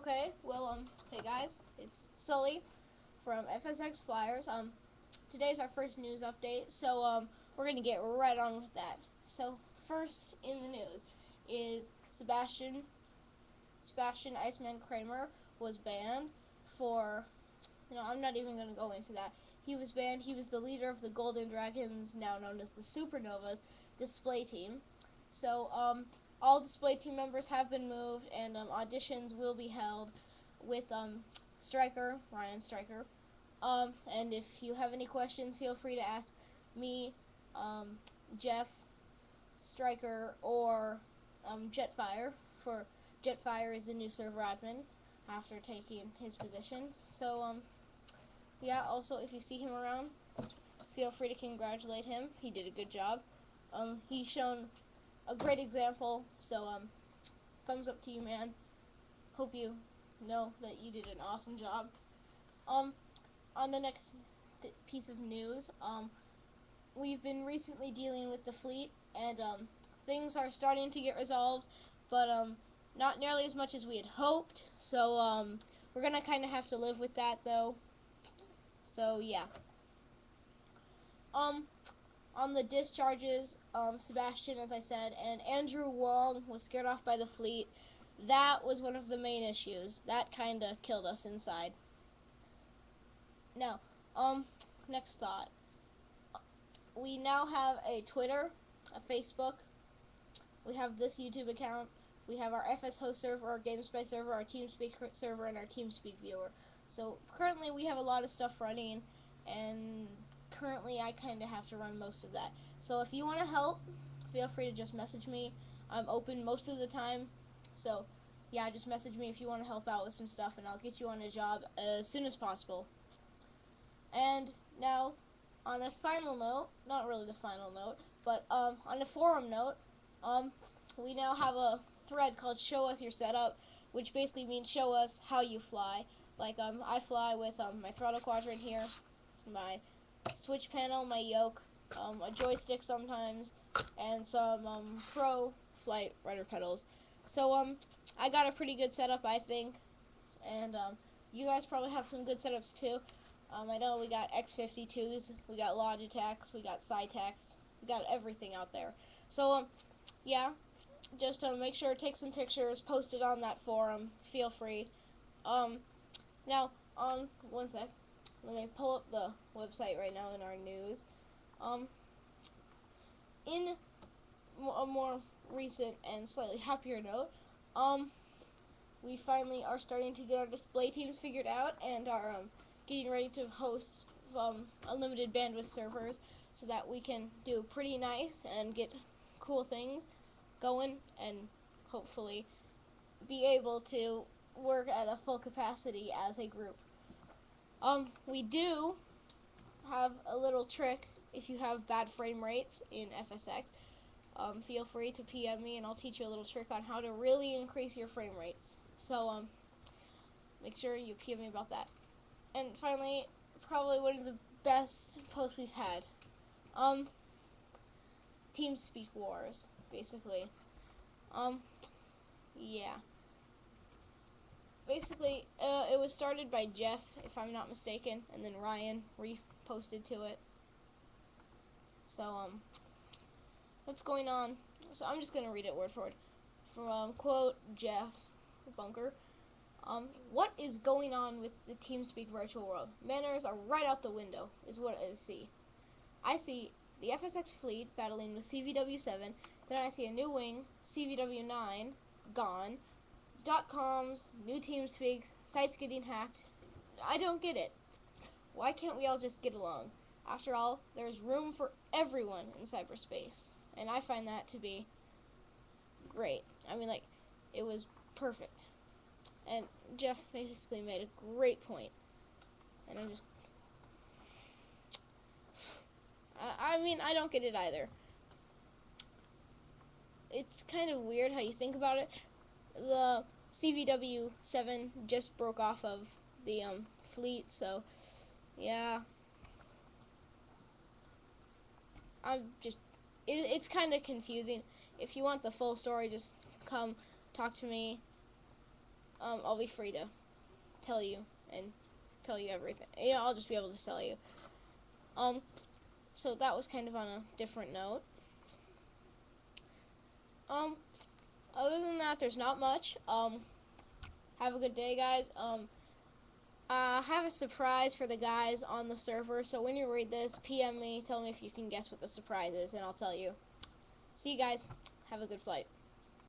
Okay, well, hey guys, it's Sully from FSX Flyers. Today's our first news update, so, we're gonna get right on with that. So, first in the news is Sebastian Iceman Kramer was banned for, I'm not even gonna go into that. He was banned. He was the leader of the Golden Dragons, now known as the Supernovas, display team. So, all display team members have been moved, and auditions will be held with Ryan Stryker. And if you have any questions, feel free to ask me, Jeff, Stryker, or Jetfire. For Jetfire is the new server admin after taking his position. So, yeah, also if you see him around, feel free to congratulate him. He did a good job. He's shown a great example, so thumbs up to you, man. Hope you know that you did an awesome job. On the next piece of news, we've been recently dealing with the fleet, and things are starting to get resolved, but not nearly as much as we had hoped, so we're gonna kind of have to live with that, though. So yeah. On the discharges, Sebastian, as I said, and Andrew Wong was scared off by the fleet. That was one of the main issues. That kind of killed us inside. Now, next thought. We now have a Twitter, a Facebook. We have this YouTube account. We have our FS host server, our GameSpy server, our TeamSpeak server, and our TeamSpeak viewer. So currently we have a lot of stuff running, and currently I kind of have to run most of that. So if you want to help, feel free to just message me. I'm open most of the time. So yeah, just message me if you want to help out with some stuff, and I'll get you on a job as soon as possible. And now, on a final note, not really the final note, but on a forum note, we now have a thread called Show Us Your Setup, which basically means show us how you fly. Like, I fly with my throttle quadrant here, my switch panel, my yoke, a joystick sometimes, and some pro flight rudder pedals. So I got a pretty good setup, I think, and you guys probably have some good setups too. I know we got X52s, we got Logitechs, we got Cytecs, we got everything out there. So yeah, just make sure to take some pictures, post it on that forum. Feel free. Now, one sec. Let me pull up the website right now in our news. In a more recent and slightly happier note, we finally are starting to get our display teams figured out, and are getting ready to host unlimited bandwidth servers so that we can do pretty nice and get cool things going, and hopefully be able to work at a full capacity as a group. We do have a little trick. If you have bad frame rates in FSX, feel free to PM me, and I'll teach you a little trick on how to really increase your frame rates. So make sure you PM me about that. And finally, probably one of the best posts we've had, TeamSpeak Wars, basically. Yeah. Basically, it was started by Jeff, if I'm not mistaken, and then Ryan reposted to it. So, what's going on? So I'm just going to read it word for word. From, quote, Jeff Bunker. What is going on with the TeamSpeak virtual world? Manners are right out the window, is what I see. I see the FSX fleet battling with CVW7, then I see a new wing, CVW9, gone, .coms, new TeamSpeaks, sites getting hacked. I don't get it. Why can't we all just get along? After all, there's room for everyone in cyberspace, and I find that to be great. I mean, like, it was perfect. And Jeff basically made a great point. And I'm just... I mean, I don't get it either. It's kind of weird how you think about it. The CVW7 just broke off of the fleet, so yeah. It's kind of confusing. If you want the full story, just come talk to me. I'll be free to tell you everything. Yeah, I'll just be able to tell you. So that was kind of on a different note. Other than that, there's not much. Have a good day, guys. I have a surprise for the guys on the server, so when you read this, PM me, tell me if you can guess what the surprise is, and I'll tell you. See you guys. Have a good flight.